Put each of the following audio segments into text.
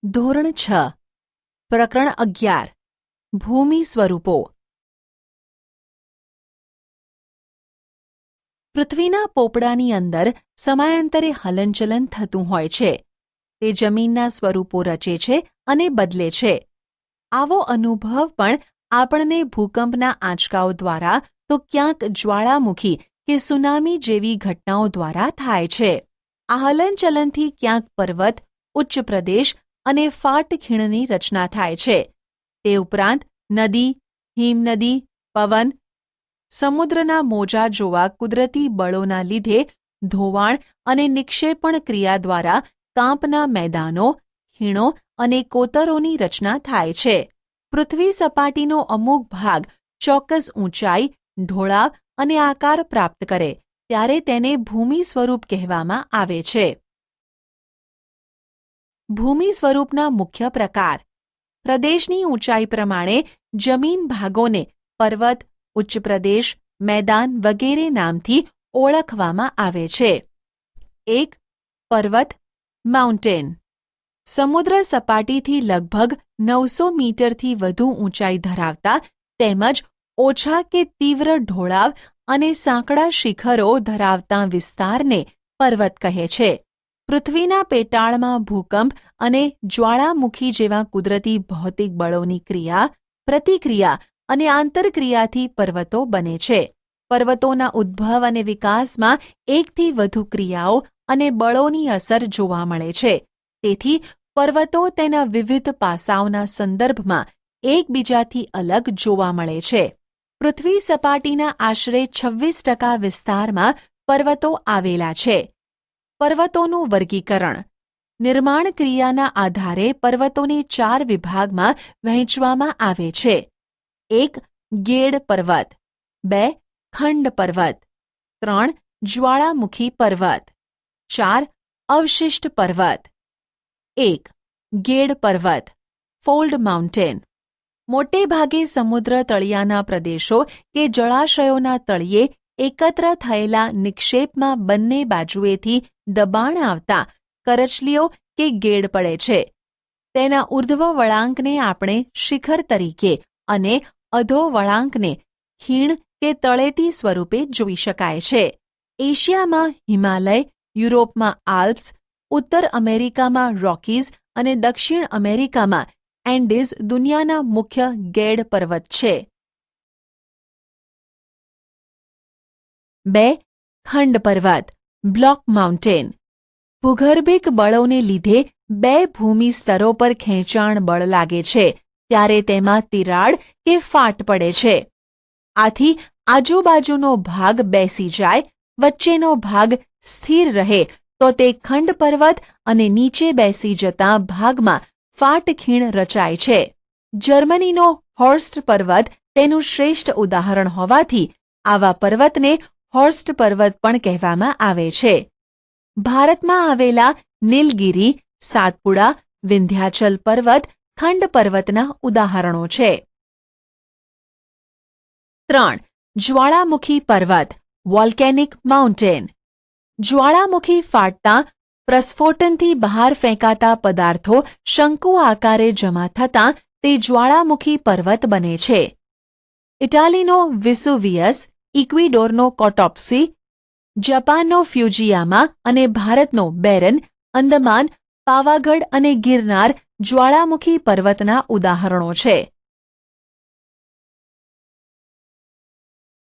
ધોરણ 6 પ્રકરણ 11 ભૂમિ સ્વરૂપો. પૃથ્વીના પોપડાની અંદર સમયાંતરે હલનચલન થતું હોય છે. તે જમીનના સ્વરૂપો રચે છે અને બદલે છે. આવો અનુભવ પણ આપણને ભૂકંપના આંચકાઓ દ્વારા તો ક્યાંક જ્વાળામુખી કે સુનામી જેવી ઘટનાઓ દ્વારા થાય છે. આ હલનચલનથી ક્યાંક પર્વત, ઉચ્ચ પ્રદેશ અને ફાટ ખીણની રચના થાય છે. તે ઉપરાંત નદી, હિમનદી, પવન, સમુદ્રના મોજા જોવા કુદરતી બળોના લીધે ધોવાણ અને નિક્ષેપણ ક્રિયા દ્વારા કાંપના મેદાનો, ખીણો અને કોતરોની રચના થાય છે. પૃથ્વી સપાટીનો અમુક ભાગ ચોક્કસ ઊંચાઈ, ઢોળાવ અને આકાર પ્રાપ્ત કરે ત્યારે તેને ભૂમિ સ્વરૂપ કહેવામાં આવે છે. ભૂમિ સ્વરૂપના મુખ્ય પ્રકાર. પ્રદેશની ઊંચાઈ પ્રમાણે જમીન ભાગોને પર્વત, ઉચ્ચ પ્રદેશ, મેદાન વગેરે નામથી ઓળખવામાં આવે છે. 1. પર્વત માઉન્ટેન. સમુદ્ર સપાટીથી લગભગ 900 મીટરથી વધુ ઊંચાઈ ધરાવતા તેમજ ઓછા કે તીવ્ર ઢોળાવ અને સાંકડા શિખરો ધરાવતા વિસ્તારને પર્વત કહે છે. પૃથ્વીના પેટાળમાં ભૂકંપ અને જ્વાળામુખી જેવા કુદરતી ભૌતિક બળોની ક્રિયા, પ્રતિક્રિયા અને આંતરક્રિયાથી પર્વતો બને છે. પર્વતોના ઉદ્ભવ અને વિકાસમાં એકથી વધુ ક્રિયાઓ અને બળોની અસર જોવા મળે છે. તેથી પર્વતો તેના વિવિધ પાસાઓના સંદર્ભમાં એકબીજાથી અલગ જોવા મળે છે. પૃથ્વી સપાટીના આશરે 26% વિસ્તારમાં પર્વતો આવેલા છે. પર્વતોનું વર્ગીકરણ. નિર્માણ ક્રિયાના આધારે પર્વતોને 4 વિભાગમાં વહેંચવામાં આવે છે. 1. ગેડ પર્વત. 2. ખંડ પર્વત. 3. જ્વાળામુખી પર્વત. 4. અવશિષ્ટ પર્વત. 1. ગેડ પર્વત ફોલ્ડ માઉન્ટેન. મોટે ભાગે સમુદ્ર તળિયાના પ્રદેશો કે જળાશયોના તળિયે એકત્ર થયેલા નિક્ષેપમાં બંને બાજુએથી દબાણ આવતા કરચલીઓ કે ગેડ પડે છે. તેના ઉર્ધ્વ વળાંકને આપણે શિખર તરીકે અને અધો વળાંકને ખીણ કે તળેટી સ્વરૂપે જોઈ શકાય છે. એશિયામાં હિમાલય, યુરોપમાં આલ્પ્સ, ઉત્તર અમેરિકામાં રોકીઝ અને દક્ષિણ અમેરિકામાં એન્ડીઝ દુનિયાના મુખ્ય ગેડ પર્વત છે. 2. ખંડ પર્વત બ્લોક માઉન્ટેન. ભૂગર્ભિક બળોને લીધે 2 ભૂમિ સ્તરો પર ખેંચાણ બળ લાગે છે ત્યારે તેમાં તિરાડ કે ફાટ પડે છે. આથી આજુબાજુનો ભાગ બેસી જાય, વચ્ચેનો ભાગ સ્થિર રહે તો તે ખંડ પર્વત અને નીચે બેસી જતા ભાગમાં ફાટ ખીણ રચાય છે. જર્મનીનો હોર્સ્ટ પર્વત તેનું શ્રેષ્ઠ ઉદાહરણ હોવાથી આવા પર્વતને હોર્સ્ટ પર્વત પણ કહેવામાં આવે છે. ભારતમાં આવેલા નીલગિરી, સાતપુડા, વિંધ્યાચલ પર્વત ખંડ પર્વતના ઉદાહરણો છે. 3. જ્વાળામુખી પર્વત વોલ્કેનિક માઉન્ટેન. જ્વાળામુખી ફાટતા પ્રસ્ફોટનથી બહાર ફેંકાતા પદાર્થો શંકુ આકારે જમા થતાં તે જ્વાળામુખી પર્વત બને છે. ઇટાલીનો વિસુવિયસ, ઇક્વિડોરનો કોટોપ્સી, જાપાનનો ફ્યુજીયામા અને ભારતનો બેરન, અંદમાન, પાવાગઢ અને ગિરનાર જ્વાળામુખી પર્વતના ઉદાહરણો છે.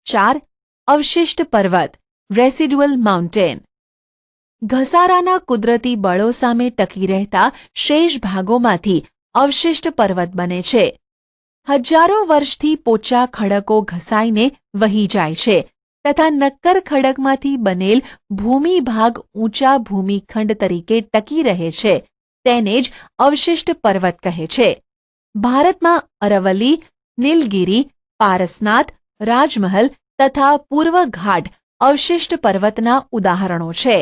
4. અવશિષ્ટ પર્વત રેસિડ્યુઅલ માઉન્ટેન. ઘસારાના કુદરતી બળો સામે ટકી રહેતા શેષ ભાગોમાંથી અવશિષ્ટ પર્વત બને છે. હજારો વર્ષથી પોચા ખડકો ઘસાઈને વહી જાય છે તથા નક્કર ખડકમાંથી બનેલ ભૂમિ ભાગ ઊંચા ભૂમિખંડ તરીકે ટકી રહે છે. તેને જ અવશિષ્ટ પર્વત કહે છે. ભારતમાં અરવલ્લી, નીલગિરી, પારસનાથ, રાજમહલ તથા પૂર્વ ઘાટ અવશિષ્ટ પર્વતના ઉદાહરણો છે.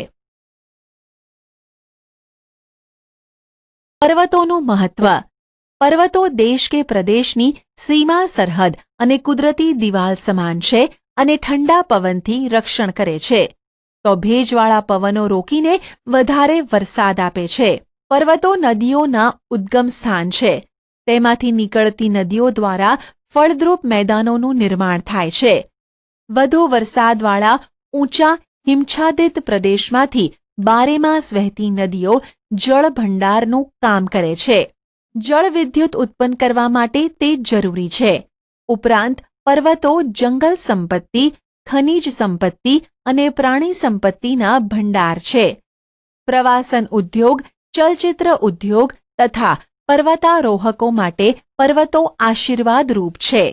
પર્વતોનું મહત્વ. પર્વતો દેશ કે પ્રદેશની સીમા સરહદ અને કુદરતી દિવાલ સમાન છે અને ઠંડા પવનથી રક્ષણ કરે છે. તો ભેજવાળા પવનો રોકીને વધારે વરસાદ આપે છે. પર્વતો નદીઓના ઉદ્ગમ સ્થાન છે. તેમાંથી નીકળતી નદીઓ દ્વારા ફળદ્રુપ મેદાનોનું નિર્માણ થાય છે. વધુ વરસાદવાળા ઊંચા હિમછાદિત પ્રદેશમાંથી બારેમાસ વહેતી નદીઓ જળભંડારનું કામ કરે છે. જળવિદ્યુત ઉત્પન્ન કરવા માટે તે જરૂરી છે. ઉપરાંત પર્વતો જંગલ સંપત્તિ, ખનિજ સંપત્તિ અને પ્રાણી સંપત્તિના ભંડાર છે. પ્રવાસન ઉદ્યોગ, ચલચિત્ર ઉદ્યોગ તથા પર્વતારોહકો માટે પર્વતો આશીર્વાદરૂપ છે.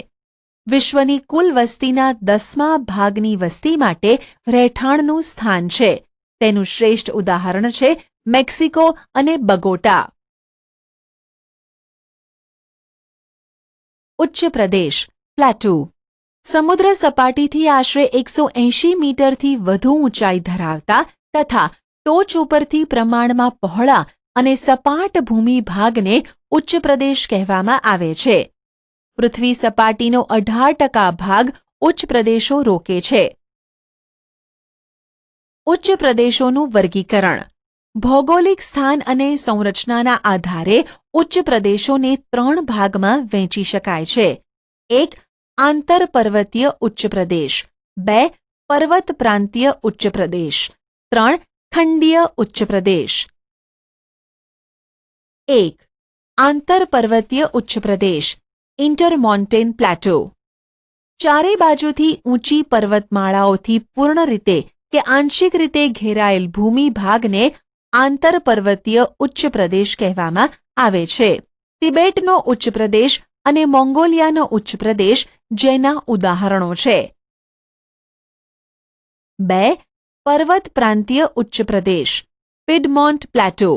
વિશ્વની કુલ વસ્તીના 10મા ભાગની વસ્તી માટે રહેઠાણનું સ્થાન છે. તેનું શ્રેષ્ઠ ઉદાહરણ છે મેક્સિકો અને બગોટા. ઉચ્ચ પ્રદેશ પ્લેટુ. સમુદ્ર સપાટીથી આશરે 180 મીટરથી વધુ ઊંચાઈ ધરાવતા તથા ટોચ ઉપરથી પ્રમાણમાં પહોળા અને સપાટ ભૂમિ ભાગને ઉચ્ચ પ્રદેશ કહેવામાં આવે છે. પૃથ્વી સપાટીનો 18% ભાગ ઉચ્ચ પ્રદેશો રોકે છે. ઉચ્ચ પ્રદેશોનું વર્ગીકરણ. ભૌગોલિક સ્થાન અને સંરચનાના આધારે ઉચ્ચ પ્રદેશોને 3 ભાગમાં વહેંચી શકાય છે. 1. આંતરપર્વતીય ઉચ્ચ પ્રદેશ. 2. પર્વત પ્રાંતીય ઉચ્ચ પ્રદેશ. 3. ખંડીય ઉચ્ચ પ્રદેશ. 1. આંતરપર્વતીય ઉચ્ચ પ્રદેશ ઇન્ટરમોન્ટેન પ્લેટો. ચારે બાજુથી ઊંચી પર્વતમાળાઓથી પૂર્ણ રીતે કે આંશિક રીતે ઘેરાયેલ ભૂમિ ભાગને આંતરપર્વતીય ઉચ્ચ પ્રદેશ કહેવામાં આવે છે. તિબેટનો ઉચ્ચ પ્રદેશ અને મોંગોલિયાનો ઉચ્ચ પ્રદેશ જેના ઉદાહરણો છે. 2. પર્વત પ્રાંતીય ઉચ્ચ પ્રદેશ પિડમોન્ટ પ્લેટો.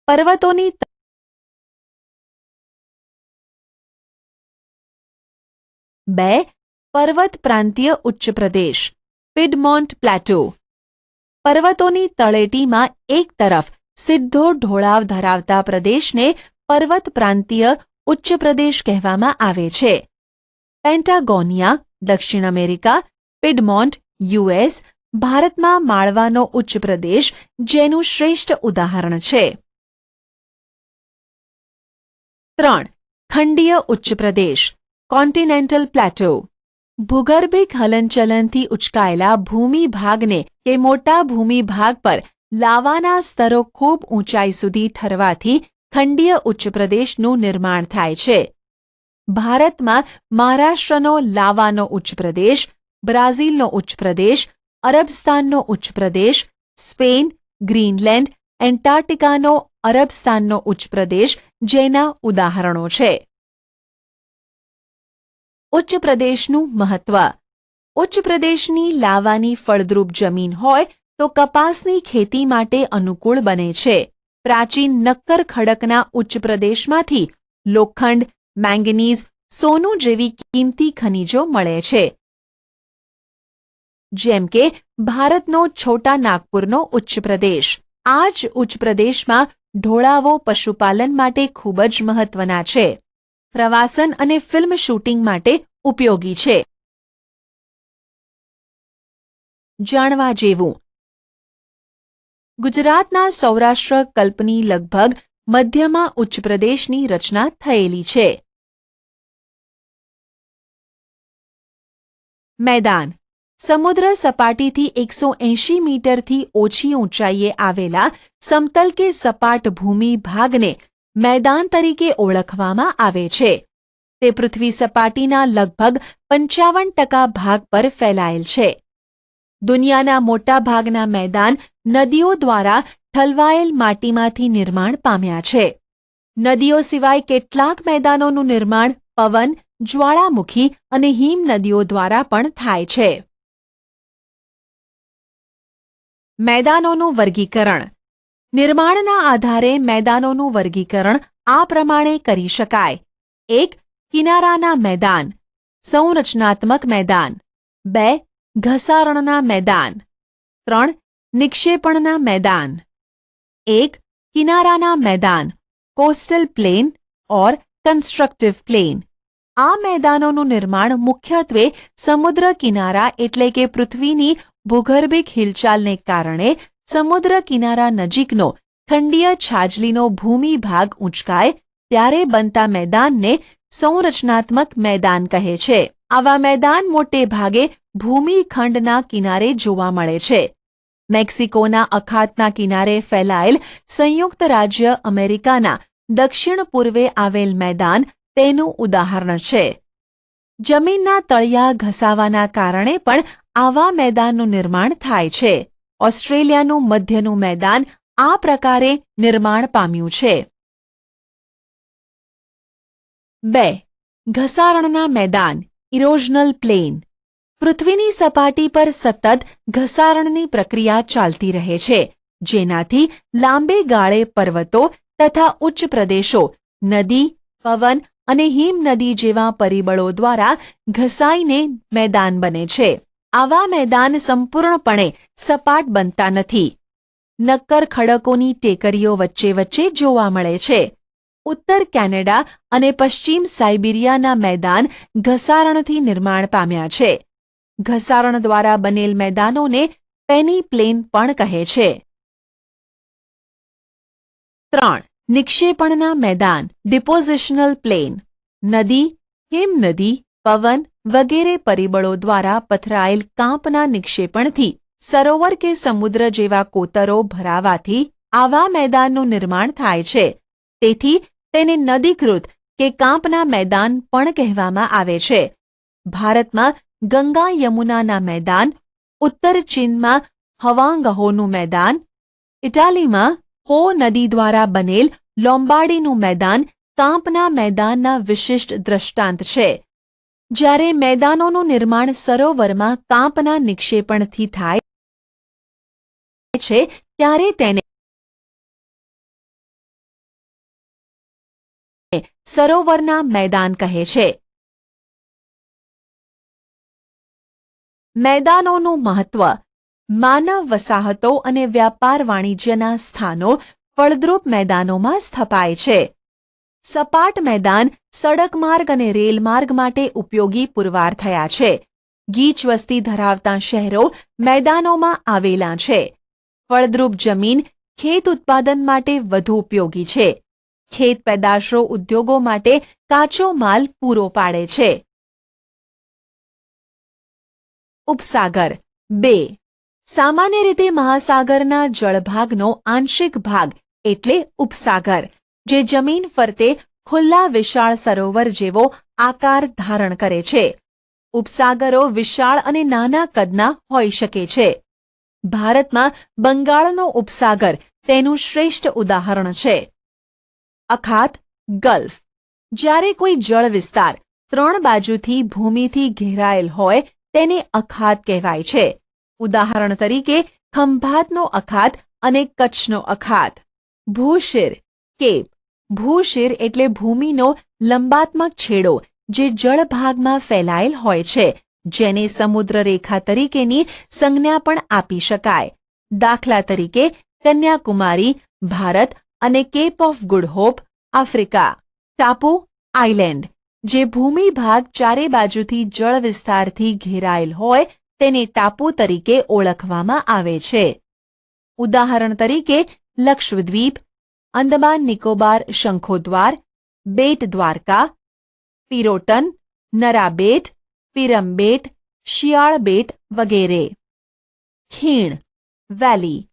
પર્વતોની 2. પર્વત પ્રાંતીય ઉચ્ચ પ્રદેશ પિડમોન્ટ પ્લેટો. પર્વતોની તળેટીમાં એક તરફ સીધો ઢોળાવ ધરાવતા પ્રદેશને પર્વત પ્રાંતીય ઉચ્ચ પ્રદેશ કહેવામાં આવે છે. પેન્ટાગોનિયા દક્ષિણ અમેરિકા, પિડમોન્ટ યુએસ, ભારતમાં માળવાનો ઉચ્ચ પ્રદેશ જેનું શ્રેષ્ઠ ઉદાહરણ છે. 3. ખંડીય ઉચ્ચ પ્રદેશ કોન્ટિનેન્ટલ પ્લેટો. ભૂગર્ભિક હલનચલનથી ઉચકાયેલા ભૂમિ ભાગને કે મોટા ભૂમિ ભાગ પર લાવાના સ્તરો ખૂબ ઊંચાઈ સુધી ઠરવાથી ખંડીય ઉચ્ચ પ્રદેશનું નિર્માણ થાય છે. ભારતમાં મહારાષ્ટ્રનો લાવાનો ઉચ્ચ પ્રદેશ, બ્રાઝિલનો ઉચ્ચ પ્રદેશ, અરબસ્તાનનો ઉચ્ચ પ્રદેશ, સ્પેન, ગ્રીનલેન્ડ, એન્ટાર્કટિકાનો અરબસ્તાનનો ઉચ્ચ પ્રદેશ જેના ઉદાહરણો છે. ઉચ્ચ પ્રદેશનું મહત્વ. ઉચ્ચ પ્રદેશની લાવાની ફળદ્રુપ જમીન હોય તો કપાસની ખેતી માટે અનુકૂળ બને છે. પ્રાચીન નક્કર ખડકના ઉચ્ચ પ્રદેશમાંથી લોખંડ, મેંગનીઝ, સોનું જેવી કિંમતી ખનિજો મળે છે. જેમ કે ભારતનો છોટા નાગપુરનો ઉચ્ચ પ્રદેશ. આ જ ઉચ્ચ પ્રદેશમાં ઢોળાવો પશુપાલન માટે ખૂબ જ મહત્વના છે. પ્રવાસન અને ફિલ્મ શૂટિંગ માટે ઉપયોગી છે. જાણવા જેવું. ગુજરાતના સૌરાષ્ટ્ર કલ્પની લગભગ મધ્યમાં ઉચ્ચ પ્રદેશની રચના થયેલી છે. મેદાન. સમુદ્ર સપાટીથી 180 મીટરથી ઓછી ઊંચાઈએ આવેલા સમતલ કે સપાટ ભૂમિ ભાગને મેદાન તરીકે ઓળખવામાં આવે છે. તે પૃથ્વી સપાટીના લગભગ 55% ભાગ પર ફેલાયેલ છે. દુનિયાના મોટા ભાગના મેદાન નદીઓ દ્વારા ઠલવાયેલ માટીમાંથી નિર્માણ પામ્યા છે. નદીઓ સિવાય કેટલાક મેદાનોનું નિર્માણ પવન, જ્વાળામુખી અને હિમ નદીઓ દ્વારા પણ થાય છે. મેદાનોનું વર્ગીકરણ. નિર્માણના આધારે મેદાનોનું વર્ગીકરણ આ પ્રમાણે કરી શકાય. 1. કિનારાના મેદાન, સંરચનાત્મક મેદાન. 2. ઘસારણના મેદાન. 3. નિક્ષેપણના મેદાન. 1. કિનારાના મેદાન કોસ્ટલ પ્લેન ઓર કન્સ્ટ્રક્ટિવ પ્લેન. આ મેદાનોનું નિર્માણ મુખ્યત્વે સમુદ્ર કિનારા એટલે કે પૃથ્વીની ભૂગર્ભિક હિલચાલને કારણે સમુદ્ર કિનારા નજીકનો ખંડીય છાજલીનો ભૂમિભાગ ઊંચકાય ત્યારે બનતા મેદાનને સંરચનાત્મક મેદાન કહે છે. આવા મેદાન મોટે ભાગે ભૂમિખંડના કિનારે જોવા મળે છે. મેક્સિકોના અખાતના કિનારે ફેલાયેલ સંયુક્ત રાજ્ય અમેરિકાના દક્ષિણ પૂર્વે આવેલ મેદાન તેનું ઉદાહરણ છે. જમીનના તળિયા ઘસાવાના કારણે પણ આવા મેદાનનું નિર્માણ થાય છે. ઓસ્ટ્રેલિયાનું મધ્યનું મેદાન આ પ્રકારે નિર્માણ પામ્યું છે. 2. ઘસારણના મેદાન ઇરોઝનલ પ્લેન. પૃથ્વીની સપાટી પર સતત ઘસારણની પ્રક્રિયા ચાલતી રહે છે, જેનાથી લાંબે ગાળે પર્વતો તથા ઉચ્ચ પ્રદેશો નદી, પવન અને હિમનદી જેવા પરિબળો દ્વારા ઘસાઈને મેદાન બને છે. આવા મેદાન સંપૂર્ણપણે સપાટ બનતા નથી. નક્કર ખડકોની ટેકરીઓ વચ્ચે વચ્ચે જોવા મળે છે. ઉત્તર કેનેડા અને પશ્ચિમ સાઇબિરિયાના મેદાન ઘસારણથી નિર્માણ પામ્યા છે. ઘસારણ દ્વારા બનેલ મેદાનોને પેની પ્લેન પણ કહે છે. 3. નિક્ષેપણના મેદાન ડિપોઝિશનલ પ્લેન. નદી, હિમનદી, પવન વગેરે પરિબળો દ્વારા પથરાયેલ કાંપના નિક્ષેપણથી સરોવર કે સમુદ્ર જેવા કોતરો ભરાવાથી આવા મેદાનનું નિર્માણ થાય છે. તેથી તેને નદીકૃત કે કાંપના મેદાન પણ કહેવામાં આવે છે. ભારતમાં ગંગા યમુનાના મેદાન, ઉત્તર ચીનમાં હવાંગહોનું મેદાન, ઇટાલીમાં હો નદી દ્વારા બનેલ લોમ્બાર્ડીનું મેદાન કાંપના મેદાનના વિશિષ્ટ દ્રષ્ટાંત છે. જ્યારે મેદાનોનું નિર્માણ સરોવરમાં કાંપના નિક્ષેપણથી થાય છે ત્યારે તેને સરોવરના મેદાન કહે છે. મેદાનોનું મહત્વ. માનવ વસાહતો અને વ્યાપાર વાણિજ્યના સ્થાનો ફળદ્રુપ મેદાનોમાં સ્થપાય છે. સપાટ મેદાન સડક માર્ગ અને રેલમાર્ગ માટે ઉપયોગી પુરવાર થયા છે. ગીચ વસ્તી ધરાવતા શહેરો મેદાનોમાં આવેલા છે. ફળદ્રુપ જમીન ખેત ઉત્પાદન માટે વધુ ઉપયોગી છે. ખેત પેદાશો ઉદ્યોગો માટે કાચો માલ પૂરો પાડે છે. ઉપસાગર. 2. સામાન્ય રીતે મહાસાગરના જળભાગનો આંશિક ભાગ એટલે ઉપસાગર, જે જમીન ફરતે ખુલ્લા વિશાળ સરોવર જેવો આકાર ધારણ કરે છે. ઉપસાગરો વિશાળ અને નાના કદના હોઈ શકે છે. ભારતમાં બંગાળનો ઉપસાગર તેનું શ્રેષ્ઠ ઉદાહરણ છે. અખાત, ગલ્ફ. જ્યારે કોઈ જળ વિસ્તાર 3 બાજુથી ભૂમિથી ઘેરાયેલ હોય તેને અખાત કહેવાય છે. ઉદાહરણ તરીકે ખંભાતનો અખાત અને કચ્છનો અખાત. ભૂશિર, કેપ. ભૂશિર એટલે ભૂમિનો લંબાત્મક છેડો જે જળભાગમાં ફેલાયેલ હોય છે, જેને સમુદ્ર રેખા તરીકેની સંજ્ઞા પણ આપી શકાય. દાખલા તરીકે કન્યાકુમારી, ભારત અને Cape of Good Hope, Africa. ટાપુ, આઇલેન્ડ. જે ભૂમિભાગ ચારે બાજુથી જળ વિસ્તારથી ઘેરાયેલ હોય તેને ટાપુ તરીકે ઓળખવામાં આવે છે. ઉદાહરણ તરીકે લક્ષદ્વીપ, અંદમાન નિકોબાર શંખોદ્વાર, બેટ દ્વારકા, પિરોટન, નરાબેટ, પિરમબેટ, શિયાળ બેટ વગેરે. ખીણ, વેલી.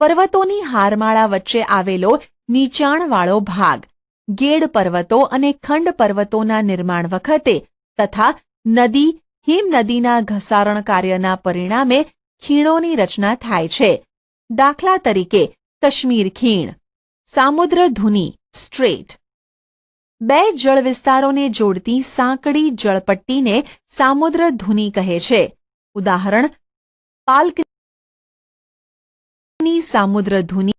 પર્વતોની હારમાળા વચ્ચે આવેલો નીચાણવાળો ભાગ. ગેડ પર્વતો અને ખંડ પર્વતોના નિર્માણ વખતે તથા નદી, હિમનદીના ઘસારણ કાર્યના પરિણામે ખીણોની રચના થાય છે. દાખલા તરીકે કાશ્મીર ખીણ. સામુદ્રધુની, સ્ટ્રેટ. 2 જળ વિસ્તારોને જોડતી સાંકડી જળપટ્ટીને સામુદ્રધુની કહે છે. ઉદાહરણ પાલ્કની સામુદ્રધુની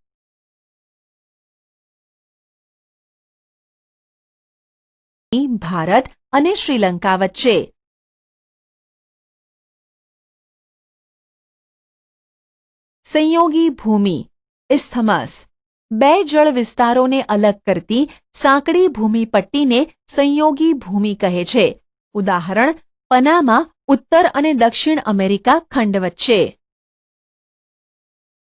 ભારત અને શ્રીલંકા વચ્ચે. સંયોગી ભૂમિ, ઇસ્થમસ. 2 જળ વિસ્તારોને અલગ કરતી સાંકડી ભૂમિપટ્ટીને સંયોગી ભૂમિ કહે છે. ઉદાહરણ પનામા ઉત્તર અને દક્ષિણ અમેરિકા ખંડ વચ્ચે.